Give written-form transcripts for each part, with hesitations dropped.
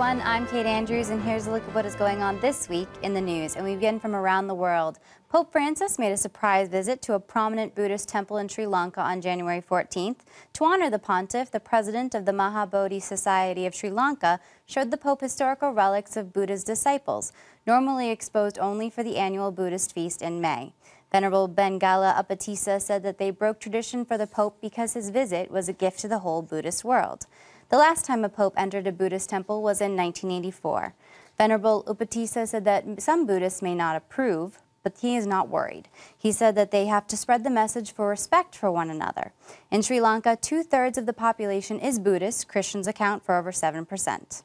everyone, I'm Kate Andrews, and here's a look at what is going on this week in the news. And we begin from around the world. Pope Francis made a surprise visit to a prominent Buddhist temple in Sri Lanka on January 14th. To honor the pontiff, the president of the Mahabodhi Society of Sri Lanka showed the Pope historical relics of Buddha's disciples, normally exposed only for the annual Buddhist feast in May. Venerable Bengala Apatissa said that they broke tradition for the Pope because his visit was a gift to the whole Buddhist world. The last time a pope entered a Buddhist temple was in 1984. Venerable Upatissa said that some Buddhists may not approve, but he is not worried. He said that they have to spread the message for respect for one another. In Sri Lanka, 2/3 of the population is Buddhist. Christians account for over 7%.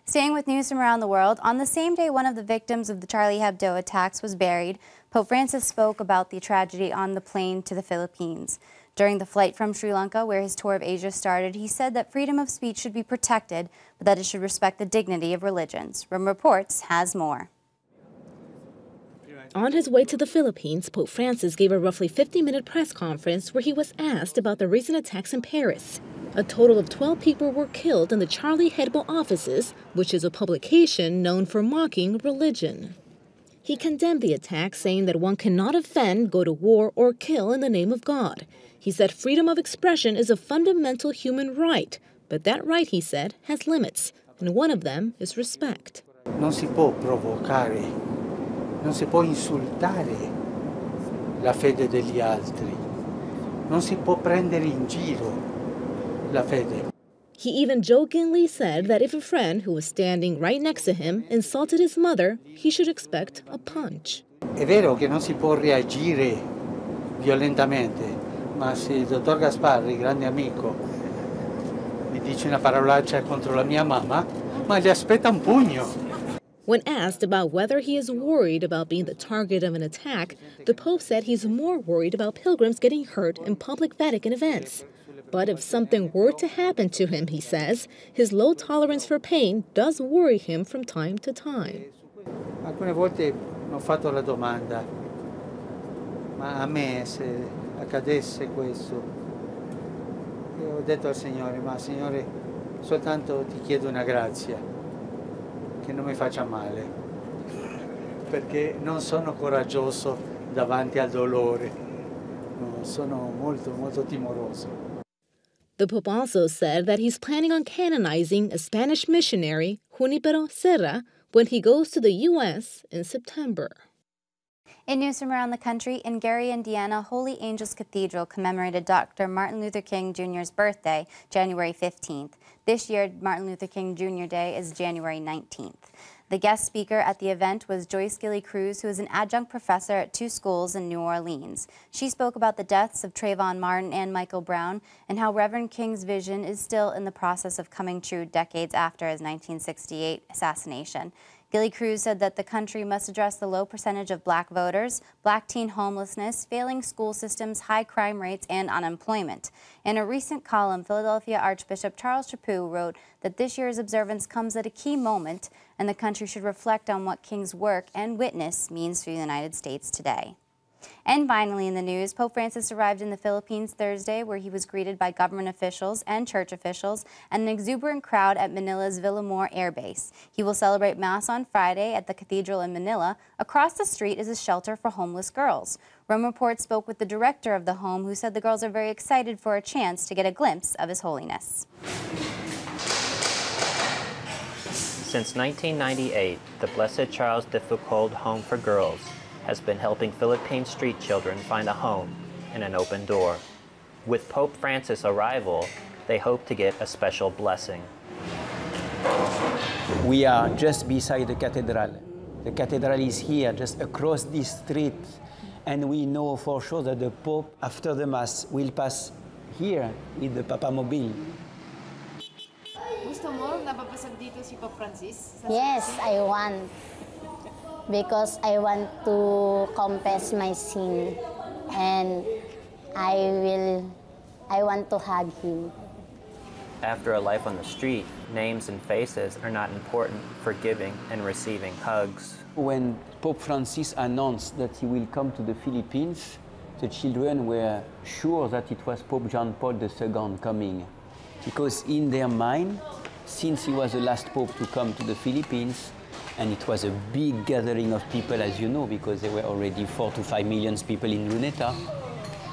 Staying with news from around the world, on the same day one of the victims of the Charlie Hebdo attacks was buried, Pope Francis spoke about the tragedy on the plane to the Philippines. During the flight from Sri Lanka, where his tour of Asia started, he said that freedom of speech should be protected, but that it should respect the dignity of religions. Room Reports has more. On his way to the Philippines, Pope Francis gave a roughly 50-minute press conference where he was asked about the recent attacks in Paris. A total of 12 people were killed in the Charlie Hebdo offices, which is a publication known for mocking religion. He condemned the attack, saying that one cannot offend, go to war, or kill in the name of God. He said freedom of expression is a fundamental human right, but that right, he said, has limits, and one of them is respect. Non si può provocare, non si può insultare la fede degli altri, non si può prendere in giro la fede. He even jokingly said that if a friend who was standing right next to him insulted his mother, he should expect a punch. È vero che non si può reagire violentamente, ma se il dottor Gasparri, grande amico, mi dice una parolaccia contro la mia mamma, ma gli aspetta un pugno. When asked about whether he is worried about being the target of an attack, the Pope said he's more worried about pilgrims getting hurt in public Vatican events. But if something were to happen to him, he says, his low tolerance for pain does worry him from time to time. Alcune volte ho fatto la domanda, ma a me se accadesse questo, io ho detto al Signore, ma Signore, soltanto ti chiedo una grazia, che non mi faccia male, perché non sono coraggioso davanti al dolore, no, sono molto timoroso. The Pope also said that he's planning on canonizing a Spanish missionary, Junipero Serra, when he goes to the U.S. in September. In news from around the country, in Gary, Indiana, Holy Angels Cathedral commemorated Dr. Martin Luther King Jr.'s birthday, January 15th. This year, Martin Luther King Jr. Day is January 19th. The guest speaker at the event was Joyce Gilly Cruz, who is an adjunct professor at 2 schools in New Orleans. She spoke about the deaths of Trayvon Martin and Michael Brown and how Reverend King's vision is still in the process of coming true decades after his 1968 assassination. Gilly Cruz said that the country must address the low percentage of black voters, black teen homelessness, failing school systems, high crime rates, and unemployment. In a recent column, Philadelphia Archbishop Charles Chaput wrote that this year's observance comes at a key moment, and the country should reflect on what King's work and witness means for the United States today. And finally in the news, Pope Francis arrived in the Philippines Thursday, where he was greeted by government officials and church officials and an exuberant crowd at Manila's Villamor Air Base. He will celebrate Mass on Friday at the Cathedral in Manila. Across the street is a shelter for homeless girls. Rome Report spoke with the director of the home, who said the girls are very excited for a chance to get a glimpse of His Holiness. Since 1998, the Blessed Charles de Foucauld Home for Girls has been helping Philippine street children find a home and an open door. With Pope Francis' arrival, they hope to get a special blessing. We are just beside the cathedral. The cathedral is here, just across this street. And we know for sure that the Pope, after the Mass, will pass here with the Papamobile. Gusto mo napapasag dito si Pope Francis? Yes, I want. Because I want to confess my sin, and I want to hug him. After a life on the street, names and faces are not important for giving and receiving hugs. When Pope Francis announced that he will come to the Philippines, the children were sure that it was Pope John Paul II coming, because in their mind, since he was the last pope to come to the Philippines, and it was a big gathering of people, as you know, because there were already 4 to 5 million people in Luneta.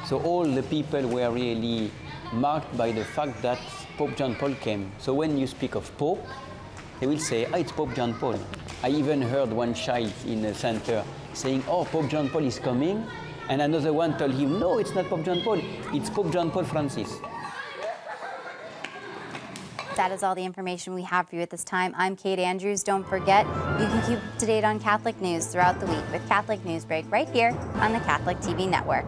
So all the people were really marked by the fact that Pope John Paul came. So when you speak of Pope, they will say, it's Pope John Paul. I even heard one child in the center saying, Pope John Paul is coming. And another one told him, no, it's not Pope John Paul, it's Pope John Paul Francis. That is all the information we have for you at this time. I'm Kate Andrews. Don't forget, you can keep up to date on Catholic news throughout the week with Catholic Newsbreak right here on the Catholic TV Network.